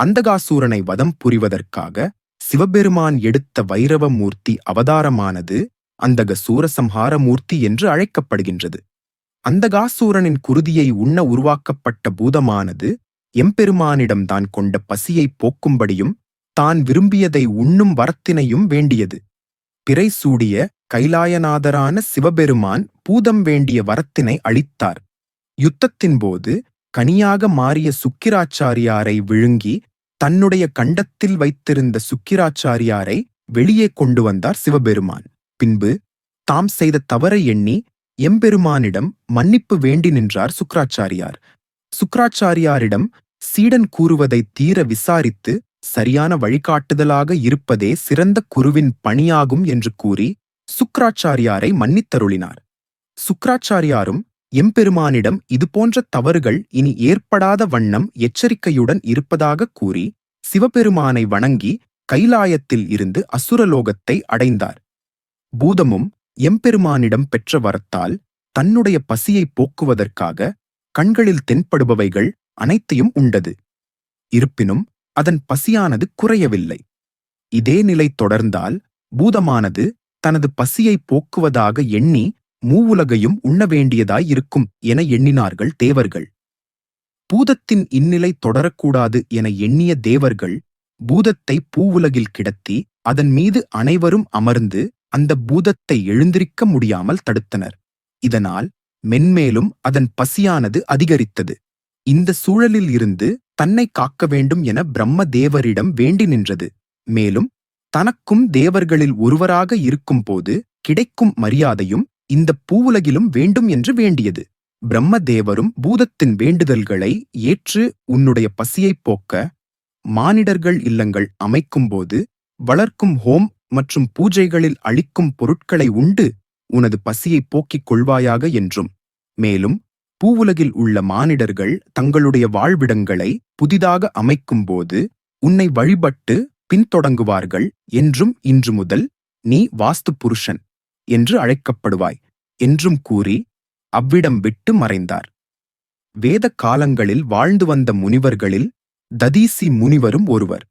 அந்தகாசூரனை வதம் புரிவதற்காக சிவபெருமான் எடுத்த வைரவமூர்த்தி அவதாரமானது அந்தக சூரசம்ஹாரமூர்த்தி என்று அழைக்கப்படுகின்றது. அந்தகாசூரனின் குருதியை உண்ண உருவாக்கப்பட்ட பூதமானது எம்பெருமானிடம் தான் கொண்ட பசியை போக்கும்படியும் தான் விரும்பியதை உண்ணும் வரத்தினையும் வேண்டியது. பிறை சூடிய கைலாயநாதரான சிவபெருமான் பூதம் வேண்டிய வரத்தினை அளித்தார். யுத்தத்தின் போது கனியாக மாறிய சுக்கிராச்சாரியாரை விழுங்கி தன்னுடைய கண்டத்தில் வைத்திருந்த சுக்கிராச்சாரியாரை வெளியே கொண்டு வந்தார் சிவபெருமான். பின்பு தாம் செய்த தவறை எண்ணி எம்பெருமானிடம் மன்னிப்பு வேண்டி நின்றார் சுக்கிராச்சாரியார். சுக்கிராச்சாரியாரிடம் சீடன் கூறுவதை தீர விசாரித்து சரியான வழிகாட்டுதலாக இருப்பதே சிறந்த குருவின் பணியாகும் என்று கூறி சுக்கிராச்சாரியாரை மன்னித்தருளினார். சுக்கிராச்சாரியாரும் எம்பெருமானிடம் இதுபோன்ற தவறுகள் இனி ஏற்படாத வண்ணம் எச்சரிக்கையுடன் இருப்பதாக கூறி சிவபெருமானை வணங்கி கைலாயத்தில் இருந்து அசுரலோகத்தை அடைந்தார். பூதமும் எம்பெருமானிடம் பெற்ற வரத்தால் தன்னுடைய பசியை போக்குவதற்காக கண்களில் தென்படுபவைகள் அனைத்தையும் உண்டது. இருப்பினும் அதன் பசியானது குறையவில்லை. இதே நிலை தொடர்ந்தால் பூதமானது தனது பசியை போக்குவதாக எண்ணி மூவுலகையும் உண்ண வேண்டியதாயிருக்கும் என எண்ணினார்கள் தேவர்கள். பூதத்தின் இந்நிலை தொடரக்கூடாது என எண்ணிய தேவர்கள் பூதத்தை பூவுலகில் கிடத்தி அதன் மீது அனைவரும் அமர்ந்து அந்த பூதத்தை எழுந்திருக்க முடியாமல் தடுத்தனர். இதனால் மென்மேலும் அதன் பசியானது அதிகரித்தது. இந்த சூழலில் இருந்து தன்னை காக்க வேண்டும் என பிரம்ம தேவரிடம் வேண்டி நின்றது. மேலும் தனக்கும் தேவர்களில் ஒருவராக இருக்கும்போது கிடைக்கும் மரியாதையும் இந்த பூவுலகிலும் வேண்டும் என்று வேண்டியது. பிரம்ம தேவரும் பூதத்தின் வேண்டுதல்களை ஏற்று உன்னுடைய பசியைப் போக்க மானிடர்கள் இல்லங்கள் அமைக்கும்போது வளர்க்கும் ஹோம் மற்றும் பூஜைகளில் அளிக்கும் பொருட்களை உண்டு உனது பசியை போக்கிக் கொள்வாயாக என்றும், மேலும் பூவுலகில் உள்ள மானிடர்கள் தங்களுடைய வாழ்விடங்களை புதிதாக அமைக்கும்போது உன்னை வழிபட்டு பின்தொடங்குவார்கள் என்றும் இன்று முதல் நீ வாஸ்து புருஷன் என்று அழைக்கப்படுவாய் என்றும் கூறி அவ்விடம் விட்டு மறைந்தார். வேத காலங்களில் வாழ்ந்து வந்த முனிவர்களில் ததீசி முனிவரும் ஒருவர்.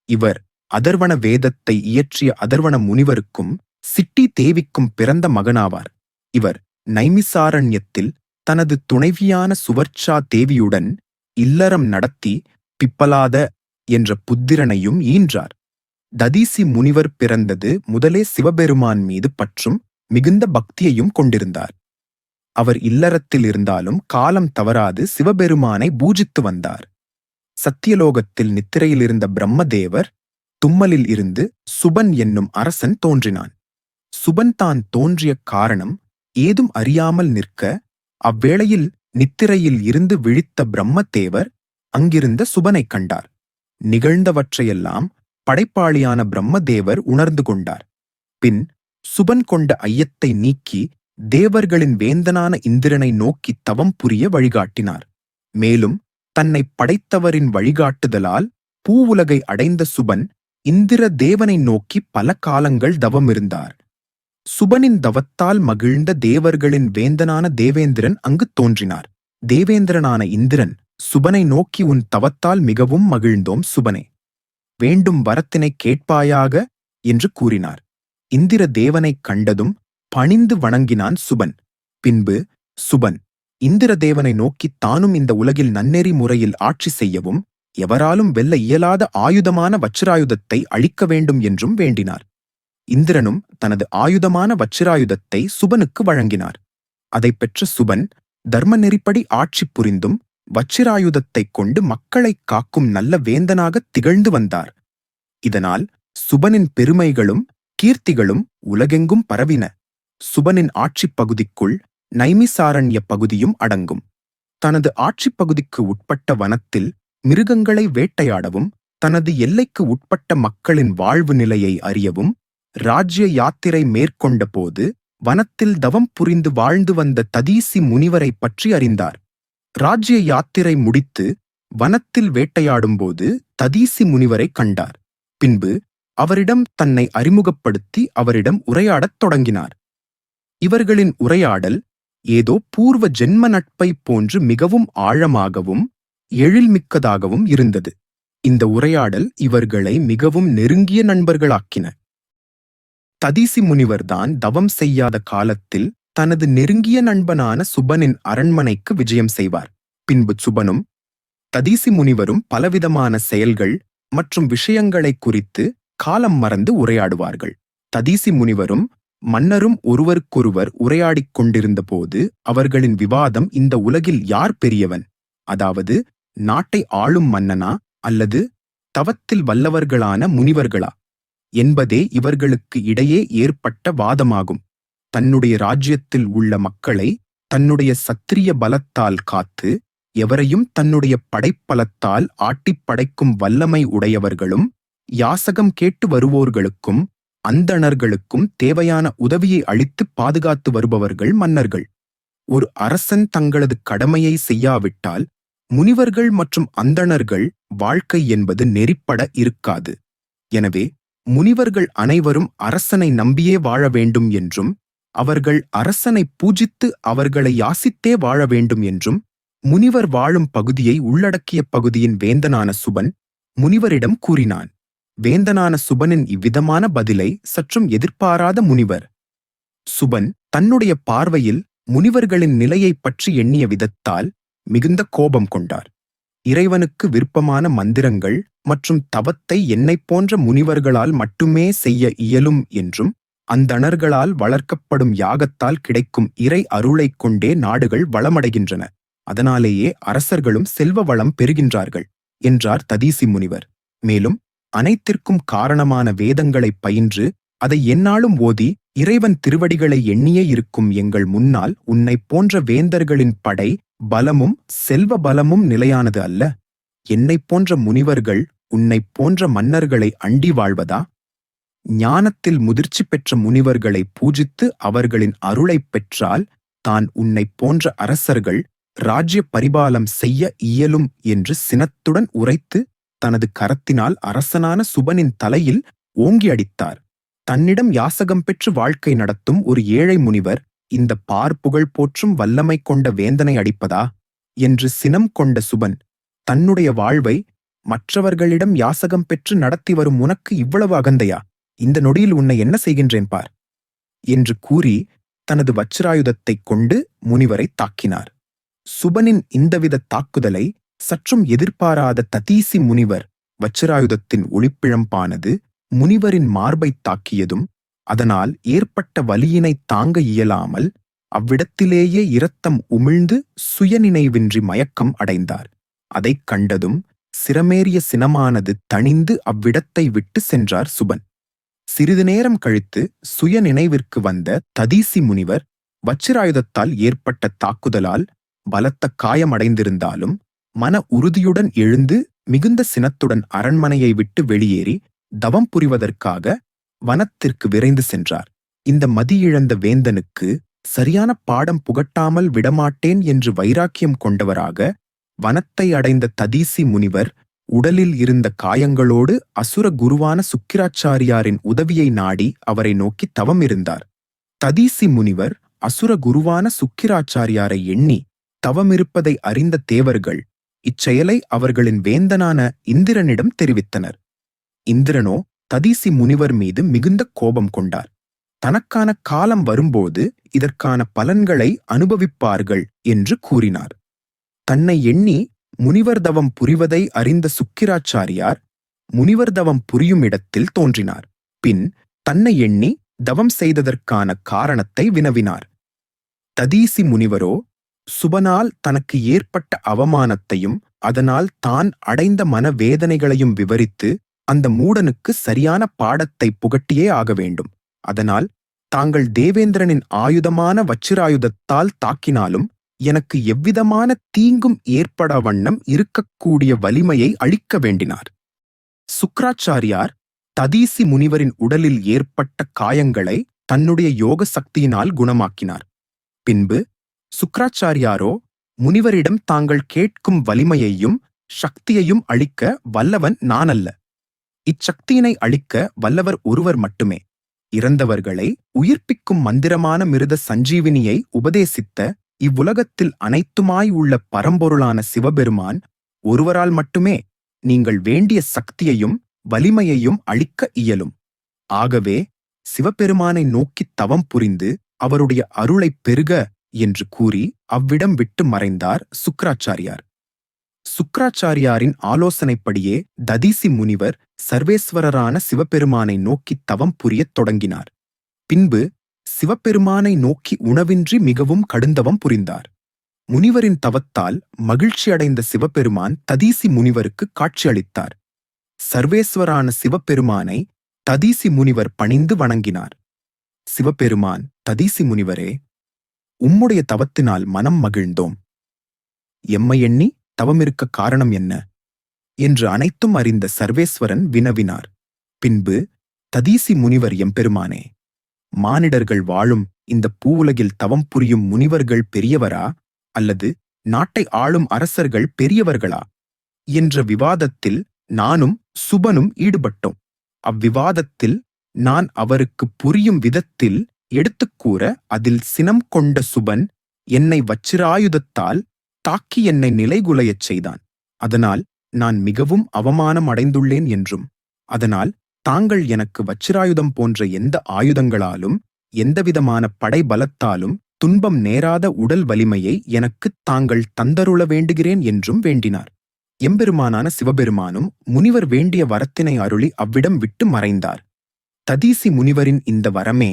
இவர் அதர்வண வேதத்தை இயற்றிய அதர்வண முனிவருக்கும் சிட்டி தேவிக்கும் பிறந்த மகனாவார். இவர் நைமிசாரண்யத்தில் தனது துணைவியான சுவர்ச்சா தேவியுடன் இல்லறம் நடத்தி பிப்பலாத என்ற புத்திரனையும் ஈன்றார். ததீசி முனிவர் பிறந்தது முதலே சிவபெருமான் மீது பற்றும் மிகுந்த பக்தியையும் கொண்டிருந்தார். அவர் இல்லறத்தில் இருந்தாலும் காலம் தவறாது சிவபெருமானை பூஜித்து வந்தார். சத்தியலோகத்தில் நித்திரையில் இருந்த பிரம்மதேவர் தும்மலில் இருந்து சுபன் என்னும் அரசன் தோன்றினான். சுபன் தான் தோன்றிய காரணம் ஏதும் அறியாமல் நிற்க அவ்வேளையில் நித்திரையில் இருந்து விழித்த பிரம்மதேவர் அங்கிருந்த சுபனைக் கண்டார். நிகழ்ந்தவற்றையெல்லாம் படைப்பாளியான பிரம்மதேவர் உணர்ந்து கொண்டார். பின் சுபன் கொண்ட ஐயத்தை நீக்கி தேவர்களின் வேந்தனான இந்திரனை நோக்கி தவம் புரிய வழிகாட்டினார். மேலும் தன்னை படைத்தவரின் வழிகாட்டுதலால் பூவுலகை அடைந்த சுபன் இந்திர தேவனை நோக்கி பல காலங்கள் தவமிருந்தார். சுபனின் தவத்தால் மகிழ்ந்த தேவர்களின் வேந்தனான தேவேந்திரன் அங்கு தோன்றினார். தேவேந்திரனான இந்திரன் சுபனை நோக்கி உன் தவத்தால் மிகவும் மகிழ்ந்தோம் சுபனே, வேண்டும் வரத்தினை கேட்பாயாக என்று கூறினார். இந்திர தேவனைக் கண்டதும் பணிந்து வணங்கினான் சுபன். பின்பு சுபன் இந்திர தேவனை நோக்கி தானும் இந்த உலகில் நன்னெறி முறையில் ஆட்சி செய்யவும் எவராலும் வெல்ல இயலாத ஆயுதமான வச்சிராயுதத்தை அளிக்க வேண்டும் என்றும் வேண்டினார். இந்திரனும் தனது ஆயுதமான வச்சிராயுதத்தை சுபனுக்கு வழங்கினார். அதை பெற்ற சுபன் தர்ம நெறிப்படி ஆட்சி புரிந்தும் வச்சிராயுதத்தைக் கொண்டு மக்களைக் காக்கும் நல்ல வேந்தனாக திகழ்ந்து வந்தார். இதனால் சுபனின் பெருமைகளும் கீர்த்திகளும் உலகெங்கும் பரவின. சுபனின் ஆட்சிப் பகுதிக்குள் நைமிசாரண்ய பகுதியும் அடங்கும். தனது ஆட்சிப் பகுதிக்கு உட்பட்ட வனத்தில் மிருகங்களை வேட்டையாடவும் தனது எல்லைக்கு உட்பட்ட மக்களின் வாழ்வு நிலையை அறியவும் ராஜ்ய யாத்திரை மேற்கொண்ட போது வனத்தில் தவம் புரிந்து வாழ்ந்து வந்த ததீசி முனிவரை பற்றி அறிந்தார். ராஜ்ய யாத்திரை முடித்து வனத்தில் வேட்டையாடும்போது ததீசி முனிவரை கண்டார். பின்பு அவரிடம் தன்னை அறிமுகப்படுத்தி அவரிடம் உரையாடத் தொடங்கினார். இவர்களின் உரையாடல் ஏதோ பூர்வ ஜென்ம நட்பை போன்று மிகவும் ஆழமாகவும் எழில்மிக்கதாகவும் இருந்தது. இந்த உரையாடல் இவர்களை மிகவும் நெருங்கிய நண்பர்களாக்கின. ததீசி முனிவர்தான் தவம் செய்யாத காலத்தில் தனது நெருங்கிய நண்பனான சுபனின் அரண்மனைக்கு விஜயம் செய்வார். பின்பு சுபனும் ததீசி முனிவரும் பலவிதமான செயல்கள் மற்றும் விஷயங்களை குறித்து காலம் மறந்து உரையாடுவார்கள். ததீசி முனிவரும் மன்னரும் ஒருவருக்கொருவர் உரையாடிக் கொண்டிருந்த போது அவர்களின் விவாதம் இந்த உலகில் யார் பெரியவன், அதாவது நாட்டை ஆளும் மன்னனா அல்லது தவத்தில் வல்லவர்களான முனிவர்களா என்பதே இவர்களுக்கு இடையே ஏற்பட்ட வாதமாகும். தன்னுடைய ராஜ்யத்தில் உள்ள மக்களை தன்னுடைய சத்திரிய பலத்தால் காத்து எவரையும் தன்னுடைய படைப்பலத்தால் ஆட்டிப் படைக்கும் வல்லமை உடையவர்களும் யாசகம் கேட்டு வருவோர்களுக்கும் அந்தணர்களுக்கும் தேவையான உதவியை அளித்து பாதுகாத்து வருபவர்கள் மன்னர்கள். ஒரு அரசன் தங்களது கடமையை செய்யாவிட்டால் முனிவர்கள் மற்றும் அந்தணர்கள் வாழ்க்கை என்பது நெறிப்பட இருக்காது. எனவே முனிவர்கள் அனைவரும் அரசனை நம்பியே வாழ வேண்டும் என்றும் அவர்கள் அரசனை பூஜித்து அவர்களை யாசித்தே வாழ வேண்டும் என்றும் முனிவர் வாழும் பகுதியை உள்ளடக்கிய பகுதியின் வேந்தனான சுபன் முனிவரிடம் கூறினான். வேந்தனான சுபனின் இவ்விதமான பதிலை சற்றும் எதிர்பாராத முனிவர் சுபன் தன்னுடைய பார்வையில் முனிவர்களின் நிலையைப் பற்றி எண்ணிய விதத்தால் மிகுந்த கோபம் கொண்டார். இறைவனுக்கு விருப்பமான மந்திரங்கள் மற்றும் தவத்தை என்னைப் போன்ற முனிவர்களால் மட்டுமே செய்ய இயலும் என்றும் அந்தணர்களால் வளர்க்கப்படும் யாகத்தால் கிடைக்கும் இறை அருளைக் கொண்டே நாடுகள் வளமடைகின்றன, அதனாலேயே அரசர்களும் செல்வ வளம் பெறுகின்றார்கள் என்றார் ததீசி முனிவர். மேலும் அனைத்திற்கும் காரணமான வேதங்களை பயின்று அதை எந்நாளும் ஓதி இறைவன் திருவடிகளை எண்ணியே இருக்கும் எங்கள் முன்னால் உன்னைப் போன்ற வேந்தர்களின் படை பலமும் செல்வ பலமும் நிலையானது அல்ல. என்னைப் போன்ற முனிவர்கள் உன்னைப் போன்ற மன்னர்களை அண்டி வாழ்வதா? ஞானத்தில் முதிர்ச்சி பெற்ற முனிவர்களை பூஜித்து அவர்களின் அருளைப் பெற்றால் தான் உன்னைப் போன்ற அரசர்கள் ராஜ்ய பரிபாலம் செய்ய இயலும் என்று சினத்துடன் உரைத்து தனது கரத்தினால் அரசனான சுபனின் தலையில் ஓங்கி அடித்தார். தன்னிடம் யாசகம் பெற்று வாழ்க்கை நடத்தும் ஒரு ஏழை முனிவர் இந்த பார்ப்புகழ் போற்றும் வல்லமை கொண்ட வேந்தனை அடிப்பதா என்று சினம் கொண்ட சுபன் தன்னுடைய வாழ்வை மற்றவர்களிடம் யாசகம் பெற்று நடத்தி வரும் உனக்கு இவ்வளவு அகந்தையா? இந்த நொடியில் உன்னை என்ன செய்கின்றேன் பார் என்று கூறி தனது வச்சிராயுதத்தைக் கொண்டு முனிவரை தாக்கினார். சுபனின் இந்தவித தாக்குதலை சற்றும் எதிர்பாராத ததீசி முனிவர் வச்சிராயுதத்தின் ஒளிப்பிழம்பானது முனிவரின் மார்பைத் தாக்கியதும் அதனால் ஏற்பட்ட வலியினை தாங்க இயலாமல் அவ்விடத்திலேயே இரத்தம் உமிழ்ந்து சுயநினைவின்றி மயக்கம் அடைந்தார். அதைக் கண்டதும் சிரமேறிய சினமானது தணிந்து அவ்விடத்தை விட்டு சென்றார் சுபன். சிறிது நேரம் கழித்து சுய நினைவிற்கு வந்த ததீசி முனிவர் வச்சிராயுதத்தால் ஏற்பட்ட தாக்குதலால் பலத்த காயமடைந்திருந்தாலும் மன உறுதியுடன் எழுந்து மிகுந்த சினத்துடன் அரண்மனையை விட்டு வெளியேறி தவம் புரிவதற்காக வனத்திற்கு விரைந்து சென்றார். இந்த மதியிழந்த வேந்தனுக்கு சரியான பாடம் புகட்டாமல் விடமாட்டேன் என்று வைராக்கியம் கொண்டவராக வனத்தை அடைந்த ததீசி முனிவர் உடலில் இருந்த காயங்களோடு அசுர குருவான சுக்கிராச்சாரியாரின் உதவியை நாடி அவரை நோக்கி தவம் இருந்தார். ததீசி முனிவர் அசுர குருவான சுக்கிராச்சாரியாரை எண்ணி தவமிருப்பதை அறிந்த தேவர்கள் இச்செயலை அவர்களின் வேந்தனான இந்திரனிடம் தெரிவித்தனர். இந்திரனோ ததீசி முனிவர் மீது மிகுந்த கோபம் கொண்டார். தனக்கான காலம் வரும்போது இதற்கான பலன்களை அனுபவிப்பார்கள் என்று கூறினார். தன்னை எண்ணி முனிவர் தவம் புரிவதை அறிந்த சுக்கிராச்சாரியார் முனிவர் தவம் புரியும் இடத்தில் தோன்றினார். பின் தன்னை எண்ணி தவம் செய்ததற்கான காரணத்தை வினவினார். ததீசி முனிவரோ சுபனால் தனக்கு ஏற்பட்ட அவமானத்தையும் அதனால் தான் அடைந்த மனவேதனைகளையும் விவரித்து அந்த மூடனுக்கு சரியான பாடத்தை புகட்டியே ஆக வேண்டும், அதனால் தாங்கள் தேவேந்திரனின் ஆயுதமான வச்சிராயுதத்தால் தாக்கினாலும் எனக்கு எவ்விதமான தீங்கும் ஏற்பட வண்ணம் இருக்கக்கூடிய வலிமையை அளிக்க வேண்டினார். சுக்கிராச்சாரியார் ததீசி முனிவரின் உடலில் ஏற்பட்ட காயங்களை தன்னுடைய யோக சக்தியினால் குணமாக்கினார். பின்பு சுக்கிராச்சாரியாரோ முனிவரிடம் தாங்கள் கேட்கும் வலிமையையும் சக்தியையும் அளிக்க வல்லவன் நான் அல்ல, இச்சக்தியினை அளிக்க வல்லவர் ஒருவர் மட்டுமே. இறந்தவர்களை உயிர்ப்பிக்கும் மந்திரமான மிருத சஞ்சீவினியை உபதேசித்த இவ்வுலகத்தில் அனைத்துமாய் உள்ள பரம்பொருளான சிவபெருமான் ஒருவரால் மட்டுமே நீங்கள் வேண்டிய சக்தியையும் வலிமையையும் அளிக்க இயலும். ஆகவே சிவபெருமானை நோக்கித் தவம் புரிந்து அவருடைய அருளைப் பெறுக என்று கூறி அவ்விடம் விட்டு மறைந்தார் சுக்கிராச்சாரியார். சுக்கிராச்சாரியாரின் ஆலோசனைப்படியே ததீசி முனிவர் சர்வேஸ்வரரான சிவபெருமானை நோக்கி தவம் புரியத் தொடங்கினார். பின்பு சிவபெருமானை நோக்கி உணவின்றி மிகவும் கடுந்தவம் புரிந்தார். முனிவரின் தவத்தால் மகிழ்ச்சியடைந்த சிவபெருமான் ததீசி முனிவருக்கு காட்சியளித்தார். சர்வேஸ்வரான சிவபெருமானை ததீசி முனிவர் பணிந்து வணங்கினார். சிவபெருமான், ததீசி முனிவரே, உம்முடைய தவத்தினால் மனம் மகிழ்ந்தோம். எம்மை எண்ணி தவமிருக்க காரணம் என்ன என்று அனைத்தும் அறிந்த சர்வேஸ்வரன் வினவினார். பின்பு ததீசி முனிவர், எம்பெருமானே, மானிடர்கள் வாழும் இந்த பூவுலகில் தவம் புரியும் முனிவர்கள் பெரியவரா அல்லது நாட்டை ஆளும் அரசர்கள் பெரியவர்களா என்ற விவாதத்தில் நானும் சுபனும் ஈடுபட்டோம். அவ்விவாதத்தில் நான் அவருக்கு புரியும் விதத்தில் எடுத்துக்கூற அதில் சினம் கொண்ட சுபன் என்னை வச்சிராயுதத்தால் தாக்கி என்னை நிலைகுலையச் செய்தான். அதனால் நான் மிகவும் அவமானம் அடைந்துள்ளேன் என்றும், அதனால் தாங்கள் எனக்கு வச்சிராயுதம் போன்ற எந்த ஆயுதங்களாலும் எந்தவிதமான படை பலத்தாலும் துன்பம் நேராத உடல் வலிமையை எனக்குத் தாங்கள் தந்தருள வேண்டுகிறேன் என்றும் வேண்டினார். எம்பெருமானான சிவபெருமானும் முனிவர் வேண்டிய வரத்தினை அருளி அவ்விடம் விட்டு மறைந்தார். ததீசி முனிவரின் இந்த வரமே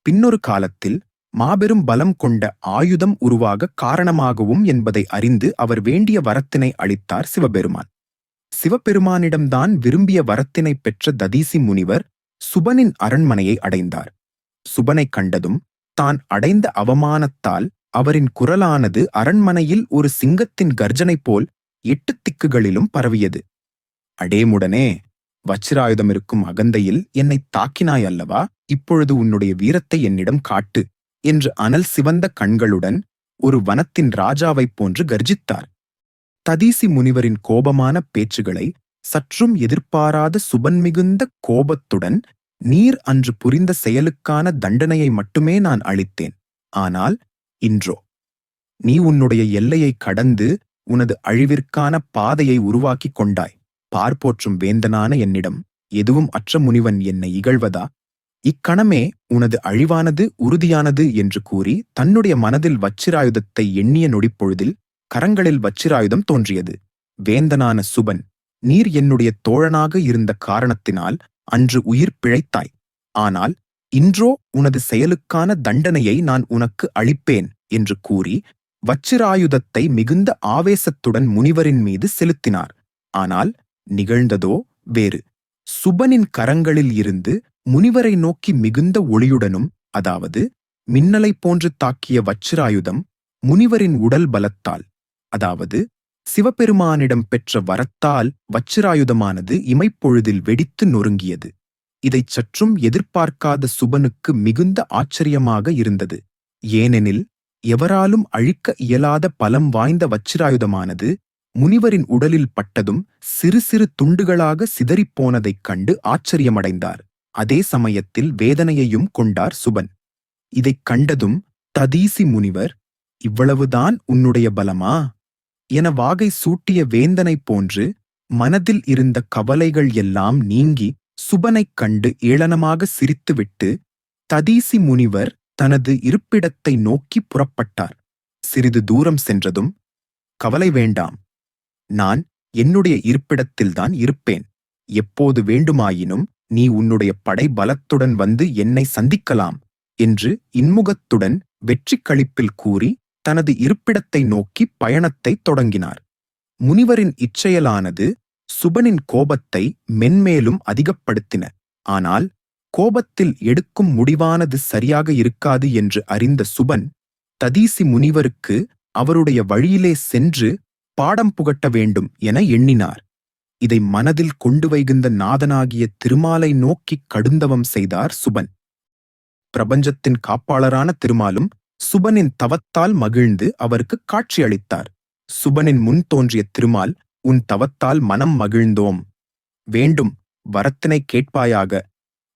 பின்னொரு காலத்தில் மாபெரும் பலம் கொண்ட ஆயுதம் உருவாக காரணமாகவும் என்பதை அறிந்து அவர் வேண்டிய வரத்தினை அளித்தார் சிவபெருமான். சிவபெருமானிடம்தான் விரும்பிய வரத்தினை பெற்ற ததீசி முனிவர் சுபனின் அரண்மனையை அடைந்தார். சுபனைக் கண்டதும் தான் அடைந்த அவமானத்தால் அவரின் குரலானது அரண்மனையில் ஒரு சிங்கத்தின் கர்ஜனை போல் 8 திக்குகளிலும் பரவியது. அடேமுடனே, வச்சிராயுதம் இருக்கும் அகந்தையில் என்னை தாக்கினாய் அல்லவா? இப்பொழுது உன்னுடைய வீரத்தை என்னிடம் காட்டு என்று அனல் சிவந்த கண்களுடன் ஒரு வனத்தின் ராஜாவைப் போன்று கர்ஜித்தார். ததீசி முனிவரின் கோபமான பேச்சுகளை சற்றும் எதிர்பாராத சுபன் மிகுந்த கோபத்துடன், நீர் அன்று புரிந்த செயலுக்கான தண்டனையை மட்டுமே நான் அளித்தேன். ஆனால் இன்றோ நீ உன்னுடைய எல்லையை கடந்து உனது அழிவிற்கான பாதையை உருவாக்கிக் கொண்டாய். பார்ப்போற்றும் வேந்தனான என்னிடம் எதுவும் அற்ற முனிவன் என்னை இகழ்வதா? இக்கணமே உனது அழிவானது உறுதியானது என்று கூறி தன்னுடைய மனதில் வச்சிராயுதத்தை எண்ணிய நொடிப்பொழுதில் கரங்களில் வச்சிராயுதம் தோன்றியது. வேந்தனான சுபன், நீர் என்னுடைய தோழனாக இருந்த காரணத்தினால் அன்று உயிர் பிழைத்தாய். ஆனால் இன்றோ உனது செயலுக்கான தண்டனையை நான் உனக்கு அளிப்பேன் என்று கூறி வச்சிராயுதத்தை மிகுந்த ஆவேசத்துடன் முனிவரின் மீது செலுத்தினார். ஆனால் நிகழ்ந்ததோ வேறு. சுபனின் கரங்களில் இருந்து முனிவரை நோக்கி மிகுந்த ஒளியுடனும், அதாவது மின்னலைப் போன்று தாக்கிய வச்சிராயுதம் முனிவரின் உடல் பலத்தால், அதாவது சிவபெருமானிடம் பெற்ற வரத்தால் வச்சிராயுதமானது இமைப்பொழுதில் வெடித்து நொறுங்கியது. இதைச் சற்றும் எதிர்பார்க்காத சுபனுக்கு மிகுந்த ஆச்சரியமாக இருந்தது. ஏனெனில் எவராலும் அழிக்க இயலாத பலம் வாய்ந்த வச்சிராயுதமானது முனிவரின் உடலில் பட்டதும் சிறு சிறு துண்டுகளாக சிதறிப்போனதைக் கண்டு ஆச்சரியமடைந்தார். அதே சமயத்தில் வேதனையையும் கொண்டார் சுபன். இதைக் கண்டதும் ததீசி முனிவர், இவ்வளவுதான் உன்னுடைய பலமா என வாகை சூட்டிய வேந்தனைப் போன்று மனதில் இருந்த கவலைகள் எல்லாம் நீங்கி சுபனைக் கண்டு ஏளனமாக சிரித்துவிட்டு ததீசி முனிவர் தனது இருப்பிடத்தை நோக்கி புறப்பட்டார். சிறிது தூரம் சென்றதும், கவலை வேண்டாம், நான் என்னுடைய இருப்பிடத்தில்தான் இருப்பேன். எப்போது வேண்டுமாயினும் நீ உன்னுடைய படை பலத்துடன் வந்து என்னை சந்திக்கலாம் என்று இன்முகத்துடன் வெற்றி களிப்பில் கூறி தனது இருப்பிடத்தை நோக்கி பயணத்தை தொடங்கினார். முனிவரின் இச்செயலானது சுபனின் கோபத்தை மென்மேலும் அதிகப்படுத்தின. ஆனால் கோபத்தில் எடுக்கும் முடிவானது சரியாக இருக்காது என்று அறிந்த சுபன் ததீசி முனிவருக்கு அவருடைய வழியிலே சென்று பாடம் புகட்ட வேண்டும் என எண்ணினார். இதை மனதில் கொண்டு வைகின்ற நாதனாகிய திருமாலை நோக்கி கடுந்தவம் செய்தார் சுபன். பிரபஞ்சத்தின் காப்பாளரான திருமாலும் சுபனின் தவத்தால் மகிழ்ந்து அவருக்கு காட்சியளித்தார். சுபனின் முன் தோன்றிய திருமால், உன் தவத்தால் மனம் மகிழ்ந்தோம், வேண்டும் வரத்தினை கேட்பாயாக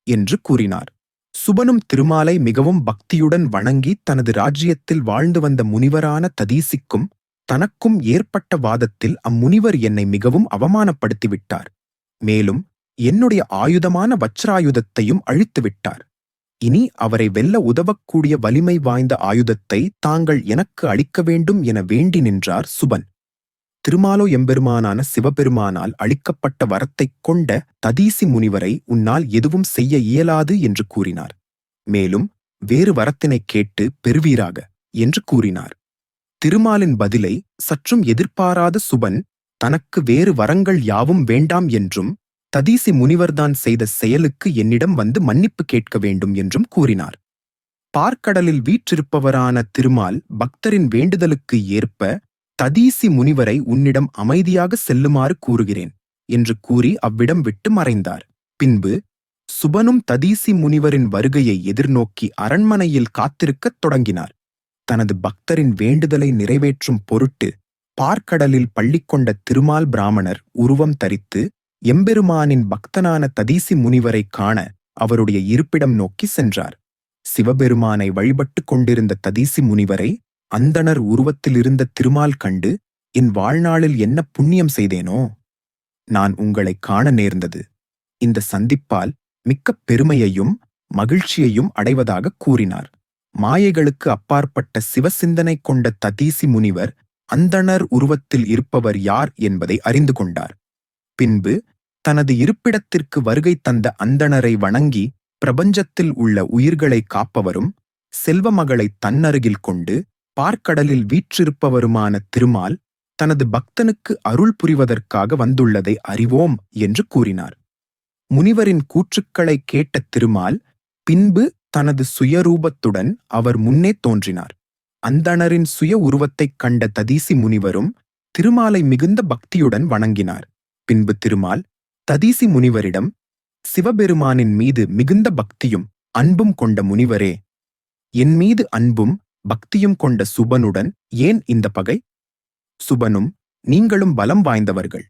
என்று கூறினார். சுபனும் திருமாலை மிகவும் பக்தியுடன் வணங்கி தனது ராஜ்யத்தில் வாழ்ந்து வந்த முனிவரான ததீசிக்கும் தனக்கும் ஏற்பட்ட வாதத்தில் அம்முனிவர் என்னை மிகவும் அவமானப்படுத்திவிட்டார். மேலும் என்னுடைய ஆயுதமான வஜ்ராயுதத்தையும் அழித்துவிட்டார். இனி அவரை வெல்ல உதவக்கூடிய வலிமை வாய்ந்த ஆயுதத்தை தாங்கள் எனக்கு அளிக்க வேண்டும் என வேண்டி நின்றார் சுபன். திருமாலோ எம்பெருமானான சிவபெருமானால் அளிக்கப்பட்ட வரத்தைக் கொண்ட ததீசி முனிவரை உன்னால் எதுவும் செய்ய இயலாது என்று கூறினார். மேலும் வேறு வரத்தினைக் கேட்டு பெறுவீராக என்று கூறினார். திருமாலின் பதிலை சற்றும் எதிர்பாராத சுபன் தனக்கு வேறு வரங்கள் யாவும் வேண்டாம் என்றும் ததீசி முனிவர்தான் செய்த செயலுக்கு என்னிடம் வந்து மன்னிப்பு கேட்க வேண்டும் என்றும் கூறினார். பார்க்கடலில் வீற்றிருப்பவரான திருமால் பக்தரின் வேண்டுதலுக்கு ஏற்ப ததீசி முனிவரை உன்னிடம் அமைதியாக செல்லுமாறு கூறுகிறேன் என்று கூறி அவ்விடம் விட்டு மறைந்தார். பின்பு சுபனும் ததீசி முனிவரின் வருகையை எதிர்நோக்கி அரண்மனையில் காத்திருக்கத் தொடங்கினார். தனது பக்தரின் வேண்டுதலை நிறைவேற்றும் பொருட்டு பார்க்கடலில் பள்ளி கொண்ட திருமால் பிராமணர் உருவம் தரித்து எம்பெருமானின் பக்தனான ததீசி முனிவரை காண அவருடைய இருப்பிடம் நோக்கி சென்றார். சிவபெருமானை வழிபட்டு கொண்டிருந்த ததீசி முனிவரை அந்தணர் உருவத்திலிருந்த திருமால் கண்டு, என் வாழ்நாளில் என்ன புண்ணியம் செய்தேனோ, நான் உங்களை காண நேர்ந்தது. இந்த சந்திப்பால் மிக்க பெருமையையும் மகிழ்ச்சியையும் அடைவதாக கூறினார். மாயைகளுக்கு அப்பாற்பட்ட சிவசிந்தனை கொண்ட ததீசி முனிவர் அந்தணர் உருவத்தில் இருப்பவர் யார் என்பதை அறிந்து கொண்டார். பின்பு தனது இருப்பிடத்திற்கு வருகை தந்த அந்தணரை வணங்கி பிரபஞ்சத்தில் உள்ள உயிர்களை காப்பவரும் செல்வமகளை தன்னருகில் கொண்டு பார்க்கடலில் வீற்றிருப்பவருமான திருமால் தனது பக்தனுக்கு அருள் புரிவதற்காக வந்துள்ளதை அறிவோம் என்று கூறினார். முனிவரின் கூற்றுக்களை கேட்ட திருமால் பின்பு தனது சுயரூபத்துடன் அவர் முன்னே தோன்றினார். அந்தணரின் சுய உருவத்தைக் கண்ட ததீசி முனிவரும் திருமாலை மிகுந்த பக்தியுடன் வணங்கினார். பின்பு திருமால் ததீசி முனிவரிடம், சிவபெருமானின் மீது மிகுந்த பக்தியும் அன்பும் கொண்ட முனிவரே, என் மீது அன்பும் பக்தியும் கொண்ட சுபனுடன் ஏன் இந்த பகை? சுபனும் நீங்களும் பலம் வாய்ந்தவர்கள்.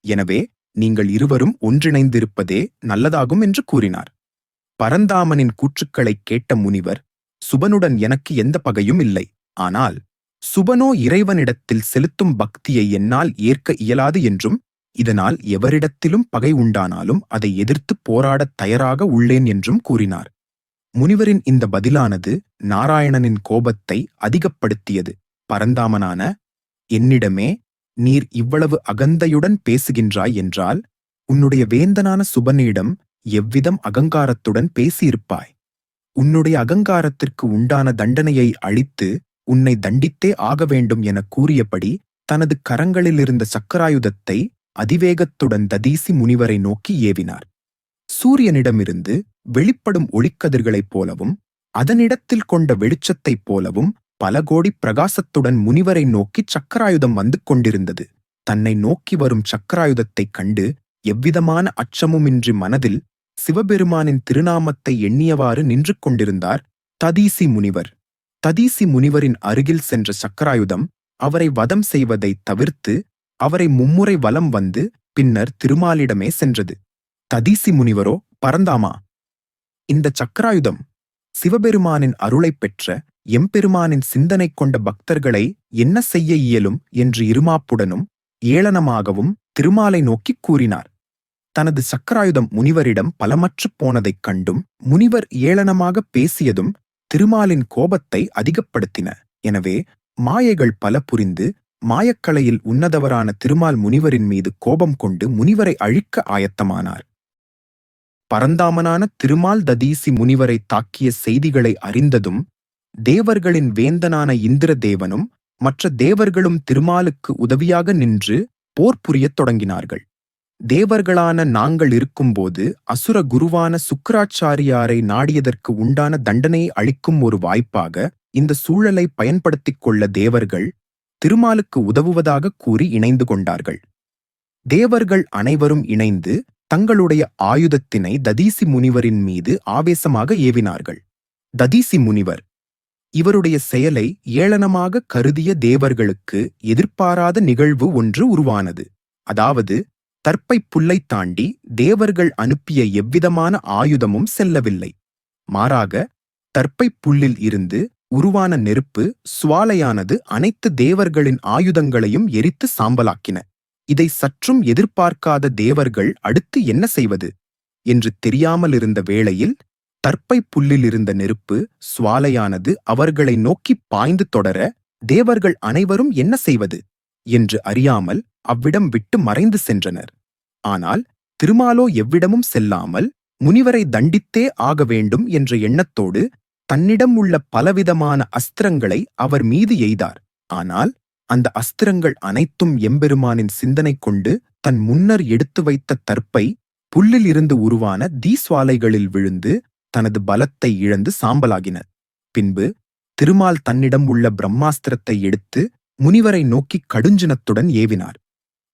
எனவே நீங்கள் இருவரும் ஒன்றிணைந்திருப்பதே நல்லதாகும் என்று கூறினார். பரந்தாமனின் கூற்றுக்களைக் கேட்ட முனிவர், சுபனுடன் எனக்கு எந்த பகையும் இல்லை. ஆனால் சுபனோ இறைவனிடத்தில் செலுத்தும் பக்தியை என்னால் ஏற்க இயலாது என்றும், இதனால் எவரிடத்திலும் பகை உண்டானாலும் அதை எதிர்த்து போராடத் தயாராக உள்ளேன் என்றும் கூறினார். முனிவரின் இந்த பதிலானது நாராயணனின் கோபத்தை அதிகப்படுத்தியது. பரந்தாமனான என்னிடமே நீர் இவ்வளவு அகந்தையுடன் பேசுகின்றாய் என்றால், உன்னுடைய வேந்தனான சுபனிடம் எவ்விதம் அகங்காரத்துடன் பேசியிருப்பாய்? உன்னுடைய அகங்காரத்திற்கு உண்டான தண்டனையை அளித்து உன்னை தண்டித்தே ஆக வேண்டும் என கூறியபடி தனது கரங்களிலிருந்த சக்கராயுதத்தை அதிவேகத்துடன் ததீசி முனிவரை நோக்கி ஏவினார். சூரியனிடமிருந்து வெளிப்படும் ஒளிக்கதிர்களைப் போலவும் அதனிடத்தில் கொண்ட வெளிச்சத்தைப் போலவும் பல கோடி பிரகாசத்துடன் முனிவரை நோக்கி சக்கராயுதம் வந்து கொண்டிருந்தது. தன்னை நோக்கி வரும் சக்கராயுதத்தைக் கண்டு எவ்விதமான அச்சமுமின்றி மனதில் சிவபெருமானின் திருநாமத்தை எண்ணியவாறு நின்று கொண்டிருந்தார் ததீசி முனிவர். ததீசி முனிவரின் அருகில் சென்ற சக்கராயுதம் அவரை வதம் செய்வதை தவிர்த்து அவரை மும்முறை வலம் வந்து பின்னர் திருமாலிடமே சென்றது. ததீசி முனிவரோ, பரந்தாமா, இந்த சக்கராயுதம் சிவபெருமானின் அருளைப் பெற்ற எம்பெருமானின் சிந்தனை கொண்ட பக்தர்களை என்ன செய்ய இயலும் என்று இருமாப்புடனும் ஏளனமாகவும் திருமாலை நோக்கி கூறினார். தனது சக்கராயுதம் முனிவரிடம் பலமற்றுப் போனதைக் கண்டும் முனிவர் ஏளனமாக பேசியதும் திருமாலின் கோபத்தை அதிகப்படுத்தின. எனவே மாயைகள் பல புரிந்து மாயக்கலையில் உன்னதவரான திருமால் முனிவரின் மீது கோபம் கொண்டு முனிவரை அழிக்க ஆயத்தமானார். பரந்தாமனான திருமால் ததீசி முனிவரை தாக்கிய செய்திகளை அறிந்ததும் தேவர்களின் வேந்தனான இந்திர தேவனும் மற்ற தேவர்களும் திருமாலுக்கு உதவியாக நின்று போர் புரியத் தொடங்கினார்கள். தேவர்களான நாங்கள் இருக்கும்போது அசுர குருவான சுக்கிராச்சாரியாரை நாடியதற்கு உண்டான தண்டனையை அளிக்கும் ஒரு வாய்ப்பாக இந்த சூழலை பயன்படுத்திக் கொள்ள தேவர்கள் திருமாலுக்கு உதவுவதாக கூறி இணைந்து கொண்டார்கள். தேவர்கள் அனைவரும் இணைந்து தங்களுடைய ஆயுதத்தினை ததீசி முனிவரின் மீது ஆவேசமாக ஏவினார்கள். ததீசி முனிவர் இவருடைய செயலை ஏளனமாக கருதிய தேவர்களுக்கு எதிர்பாராத நிகழ்வு ஒன்று உருவானது. அதாவது, தர்ப்பை புல்லை தாண்டி தேவர்கள் அனுப்பிய எவ்விதமான ஆயுதமும் செல்லவில்லை. மாறாக தர்ப்பை புல்லில் இருந்து உருவான நெருப்பு சுவாலையானது அனைத்து தேவர்களின் ஆயுதங்களையும் எரித்து சாம்பலாக்கின. இதை சற்றும் எதிர்பார்க்காத தேவர்கள் அடுத்து என்ன செய்வது என்று தெரியாமலிருந்த வேளையில் தர்ப்பை புல்லில் இருந்த நெருப்பு சுவாலையானது அவர்களை நோக்கி பாய்ந்து தொடர, தேவர்கள் அனைவரும் என்ன செய்வது என்று அறியாமல் அவ்விடம் விட்டு மறைந்து சென்றனர். ஆனால் திருமாலோ எவ்விடமும் செல்லாமல் முனிவரை தண்டித்தே ஆக வேண்டும் என்ற எண்ணத்தோடு தன்னிடம் உள்ள பலவிதமான அஸ்திரங்களை அவர் மீது எய்தார். ஆனால் அந்த அஸ்திரங்கள் அனைத்தும் எம்பெருமானின் சிந்தனை கொண்டு தன் முன்னர் எடுத்து வைத்த தர்ப்பை புல்லில் இருந்து உருவான தீஸ்வாலைகளில் விழுந்து தனது பலத்தை இழந்து சாம்பலாகின. பின்பு திருமால் தன்னிடம் உள்ள பிரம்மாஸ்திரத்தை எடுத்து முனிவரை நோக்கி கடுஞ்சினத்துடன் ஏவினார்.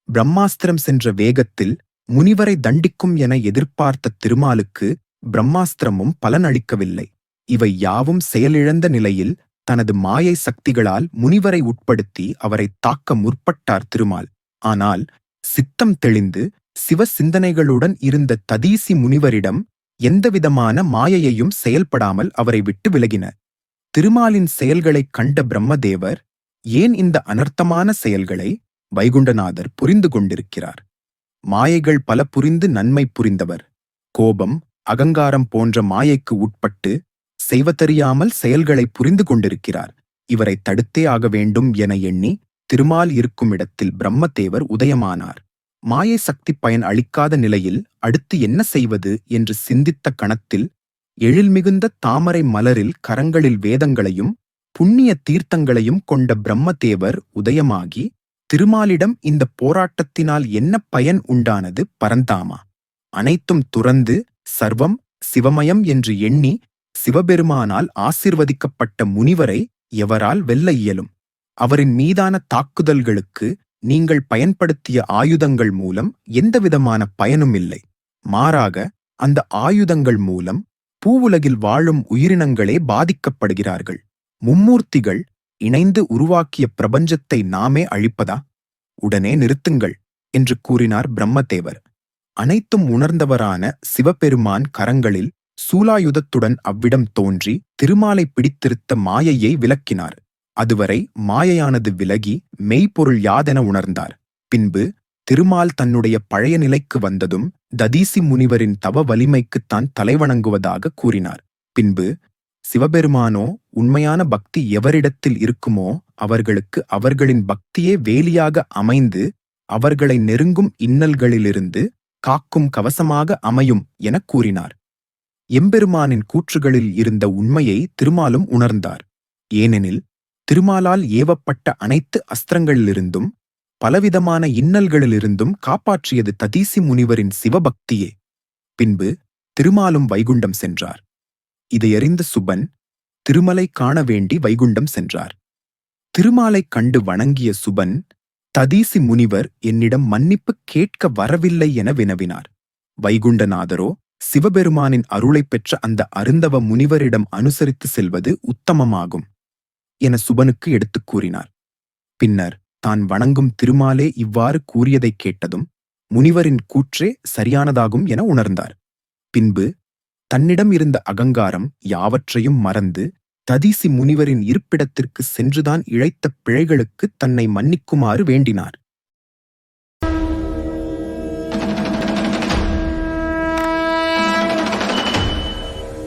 பிரம்மாஸ்திரம் சென்ற வேகத்தில் முனிவரை தண்டிக்கும் என எதிர்பார்த்த திருமாலுக்கு பிரம்மாஸ்திரமும் பலனளிக்கவில்லை. இவை யாவும் செயலிழந்த நிலையில் தனது மாயை சக்திகளால் முனிவரை உட்படுத்தி அவரை தாக்க முற்பட்டார் திருமால். ஆனால் சித்தம் தெளிந்து சிவ சிந்தனைகளுடன் இருந்த ததீசி முனிவரிடம் எந்தவிதமான மாயையையும் செயல்படாமல் அவரை விட்டு விலகின. திருமாலின் செயல்களைக் கண்ட பிரம்மதேவர், ஏன் இந்த அனர்த்தமான செயல்களை வைகுண்டநாதர் புரிந்து கொண்டிருக்கிறார்? மாயைகள் பல புரிந்து நன்மை புரிந்தவர். கோபம், அகங்காரம் போன்ற மாயைக்கு உட்பட்டு செய்வதறியாமல் செயல்களை புரிந்து கொண்டிருக்கிறார். இவரை தடுத்தே ஆக வேண்டும் என எண்ணி திருமால் இருக்கும் இடத்தில் பிரம்மதேவர் உதயமானார். மாயை சக்தி பயன் அளிக்காத நிலையில் அடுத்து என்ன செய்வது என்று சிந்தித்த கணத்தில் எழில்மிகுந்த தாமரை மலரில் கரங்களில் வேதங்களையும் புண்ணிய தீர்த்தங்களையும் கொண்ட பிரம்மதேவர் உதயமாகி, திருமாலிடம் இந்த போராட்டத்தினால் என்ன பயன் உண்டானது பரந்தாமா? அனைத்தும் துறந்து சர்வம் சிவமயம் என்று எண்ணி சிவபெருமானால் ஆசிர்வதிக்கப்பட்ட முனிவரை எவரால் வெல்ல இயலும்? அவரின் மீதான தாக்குதல்களுக்கு நீங்கள் பயன்படுத்திய ஆயுதங்கள் மூலம் எந்தவிதமான பயனும் இல்லை. மாறாக அந்த ஆயுதங்கள் மூலம் பூவுலகில் வாழும் உயிரினங்களே பாதிக்கப்படுகிறார்கள். மும்மூர்த்திகள் இணைந்து உருவாக்கிய பிரபஞ்சத்தை நாமே அழிப்பதா? உடனே நிறுத்துங்கள் என்று கூறினார் பிரம்மதேவர். அனைத்தும் உணர்ந்தவரான சிவபெருமான் கரங்களில் சூலாயுதத்துடன் அவ்விடம் தோன்றி திருமாலை பிடித்திருத்த மாயையை விலக்கினார். அதுவரை மாயையானது விலகி மெய்ப்பொருள் யாதென உணர்ந்தார். பின்பு திருமால் தன்னுடைய பழைய நிலைக்கு வந்ததும் ததீசி முனிவரின் தவ வலிமைக்குத்தான் தலைவணங்குவதாக கூறினார். பின்பு சிவபெருமானோ உண்மையான பக்தி எவரிடத்தில் இருக்குமோ அவர்களுக்கு அவர்களின் பக்தியே வேலியாக அமைந்து அவர்களை நெருங்கும் இன்னல்களிலிருந்து காக்கும் கவசமாக அமையும் என கூறினார். எம்பெருமானின் கூற்றுகளில் இருந்த உண்மையை திருமாலும் உணர்ந்தார். ஏனெனில் திருமாலால் ஏவப்பட்ட அனைத்து அஸ்திரங்களிலிருந்தும் பலவிதமான இன்னல்களிலிருந்தும் காப்பாற்றியது ததீசி முனிவரின் சிவபக்தியே. பின்பு திருமாலும் வைகுண்டம் சென்றார். இதையறிந்த சுபன் திருமலை காண வேண்டி வைகுண்டம் சென்றார். திருமாலைக் கண்டு வணங்கிய சுபன், ததீசி முனிவர் என்னிடம் மன்னிப்பு கேட்க வரவில்லை என வினவினார். வைகுண்டநாதரோ சிவபெருமானின் அருளை பெற்ற அந்த அருந்தவ முனிவரிடம் அனுசரித்து செல்வது உத்தமமாகும் என சுபனுக்கு எடுத்துக் கூறினார். பின்னர் தான் வணங்கும் திருமாலே இவ்வாறு கூறியதைக் கேட்டதும் முனிவரின் கூற்றே சரியானதாகும் என உணர்ந்தார். பின்பு தன்னிடம் இருந்த அகங்காரம் யாவற்றையும் மறந்து ததீசி முனிவரின் இருப்பிடத்திற்கு சென்றுதான் இழைத்த பிழைகளுக்கு தன்னை மன்னிக்குமாறு வேண்டினார்.